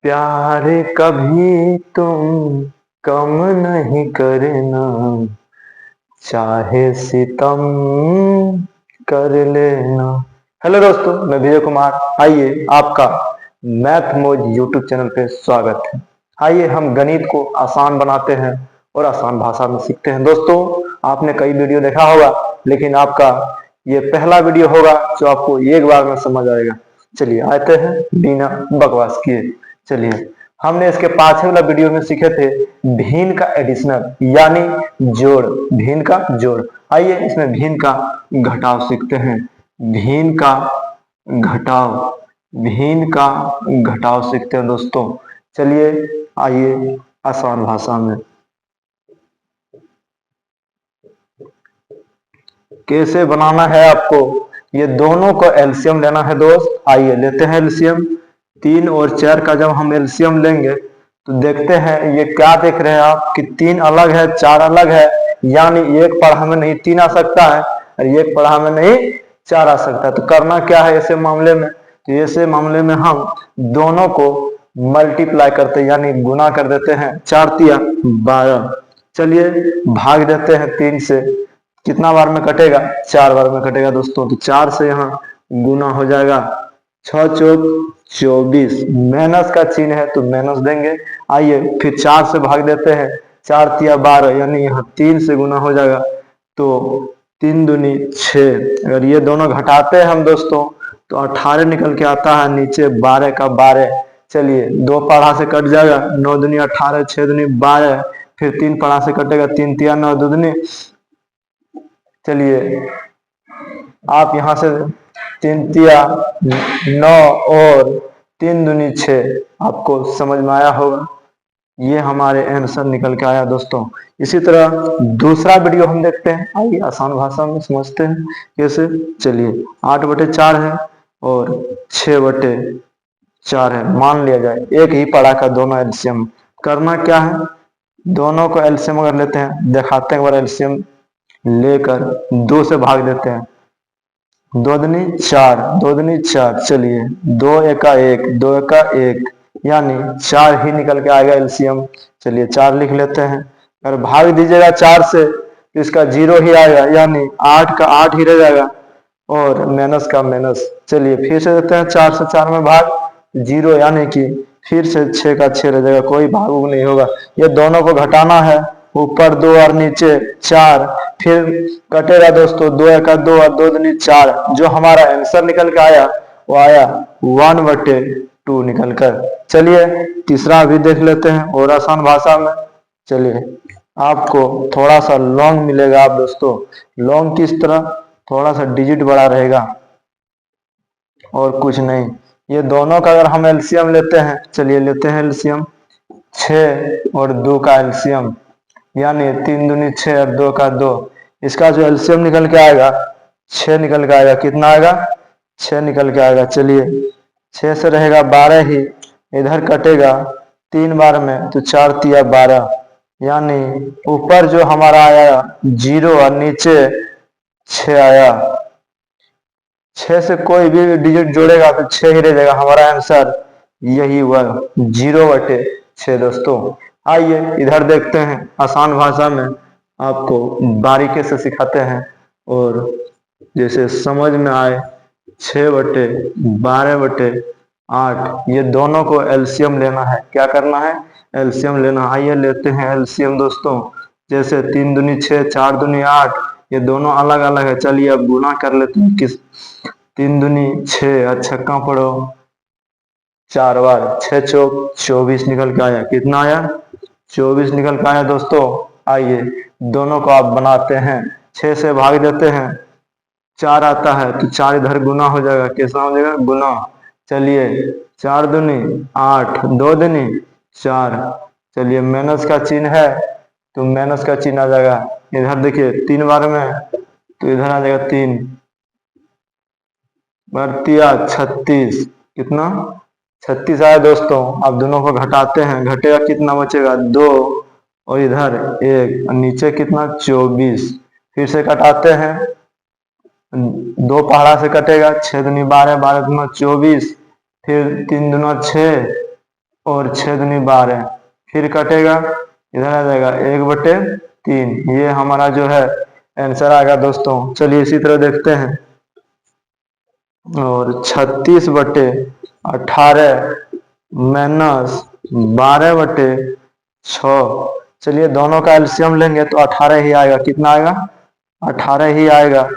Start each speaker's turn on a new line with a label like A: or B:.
A: प्यार कभी तुम कम नहीं करना, चाहे सितम कर लेना। हेलो दोस्तों, मैं विजय कुमार। आइए, आपका मैथ मोज यूट्यूब चैनल पे स्वागत है। आइए हम गणित को आसान बनाते हैं और आसान भाषा में सीखते हैं। दोस्तों, आपने कई वीडियो देखा होगा, लेकिन आपका ये पहला वीडियो होगा जो आपको एक बार में समझ आएगा। चलिए आते हैं बिना बकवास किए। चलिए, हमने इसके पांचवें वाला वीडियो में सीखे थे भिन्न का एडिशनल यानी जोड़, भिन्न का जोड़। आइए इसमें भिन्न का घटाव सीखते हैं। भिन्न का घटाव, भिन्न का घटाव सीखते हैं दोस्तों। चलिए आइए आसान भाषा में कैसे बनाना है आपको। ये दोनों को एलसीएम लेना है दोस्त। आइए लेते हैं एलसीएम। 3 और 4 का जब हम एलसीएम लेंगे तो देखते हैं ये क्या देख रहे हैं आप कि 3 अलग है 4 अलग है, यानी एक पढ़ा में नहीं 3 आ सकता है और एक पढ़ा में नहीं 4 आ सकता है। तो करना क्या है ऐसे मामले में, तो ऐसे मामले में हम दोनों को मल्टीप्लाई करते हैं यानी गुना कर देते हैं। 4 तिया 12। चलिए भाग देते हैं 3 से। कितना बार में कटेगा? 4 बार में कटेगा दोस्तों। तो 4 से यहाँ गुना हो जाएगा। 6 चौक 24। माइनस का चिन्ह है तो माइनस देंगे। आइए फिर 4 से भाग देते हैं। 4 तिया 12 यानी यहाँ 3 से गुना हो जाएगा। तो 3 दूनी 6। अगर ये दोनों घटाते हैं हम दोस्तों तो 18 निकल के आता है नीचे, 12 का 12। चलिए 2 पढ़ा से कट जाएगा। 9 दूनी 18, 6 दूनी 12। फिर 3 पढ़ा से कटेगा, 3 तिया 9 दूनी। चलिए आप यहाँ से 3 तिया 9 और 3 दूनी 6 आपको समझ में आया होगा। ये हमारे आंसर निकल के आया दोस्तों। इसी तरह दूसरा वीडियो हम देखते हैं। आइए आसान भाषा में समझते हैं कैसे। चलिए 8/4 है और 6/4 है। मान लिया जाए एक ही पढ़ा का दोनों एलसीएम। करना क्या है, दोनों को एलसीएम अगर लेते हैं, दिखाते हैं एक बार एलसीएम लेकर 2 से भाग देते हैं। 2 दूनी 4, 2 दूनी 4। चलिए 2 एका 1, 2 एका 1 यानी 4 ही निकल के आएगा एलसीएम। चलिए 4 लिख लेते हैं। अगर भाग दीजिएगा 4 से तो इसका 0 ही आएगा, यानी 8 का 8 ही रह जाएगा और माइनस का माइनस। चलिए फिर से देते हैं 4 से 4 में भाग, 0 यानी कि फिर से 6 का 6 रह जाएगा, कोई भाग नहीं होगा। ये दोनों को घटाना है, ऊपर 2 और नीचे 4। फिर कटेगा दोस्तों 2 एका 2 और 2 दूनी 4। जो हमारा आंसर निकल के आया वो आया 1/2 निकल कर। चलिए तीसरा भी देख लेते हैं और आसान भाषा में। चलिए आपको थोड़ा सा लॉन्ग मिलेगा आप दोस्तों। लॉन्ग किस तरह, थोड़ा सा डिजिट बड़ा रहेगा और कुछ नहीं। ये दोनों का अगर हम एलसीएम लेते हैं, चलिए लेते हैं एलसीएम। 6 और 2 का एलसीएम यानी 3 दूनी 6 और 2 का 2। इसका जो एलसीएम निकल के आएगा 6 निकल के आएगा। कितना आएगा? 6 निकल के आएगा। चलिए 6 से रहेगा 12 ही, इधर कटेगा 3 बार में तो 4 तिया 12 यानी ऊपर जो हमारा आया 0 और नीचे 6 आया। 6 से कोई भी डिजिट जोड़ेगा तो 6 ही रह जाएगा। हमारा आंसर यही हुआ 0/6 दोस्तों। आइए इधर देखते हैं आसान भाषा में, आपको बारीकी से सिखाते हैं और जैसे समझ में आए। 6/12/8 ये दोनों को एलसीएम लेना है। क्या करना है? एलसीएम लेना। आइए लेते हैं एलसीएम दोस्तों। जैसे 3 दूनी 6, 4 दूनी 8, ये दोनों अलग अलग है। चलिए अब गुना कर लेते हैं। किस 3 दूनी 6 और छक्का पढ़ो 4 बार, 6 चौक 24 निकल के आया। कितना आया? 24 निकल के आया दोस्तों। आइए दोनों को आप बनाते हैं। 6 से भाग देते हैं, 4 आता है तो 4 इधर गुना हो जाएगा। कैसा हो जाएगा? गुना। चलिए 4 दूनी 8, 2 दूनी 4। चलिए माइनस का चिन्ह है तो माइनस का चिन्ह आ जाएगा। इधर देखिए 3 बार में तो इधर आ जाएगा 3 बरतिया 36। कितना? 36 आया दोस्तों। अब दोनों को घटाते हैं, घटेगा कितना बचेगा? 2 और इधर 1 और नीचे कितना? 24। फिर से घटाते हैं, 2 पहाड़ा से कटेगा। 6 दूनी 12, 12 दूना 24। फिर 3 दूना 6 और 6×12 फिर कटेगा, इधर आ जाएगा 1/3। ये हमारा जो है आंसर आएगा दोस्तों। चलिए इसी तरह देखते हैं। और 36/18 माइनस 12/6। चलिए दोनों का एलसीएम लेंगे तो 18 ही आएगा। कितना आएगा? 18 ही आएगा।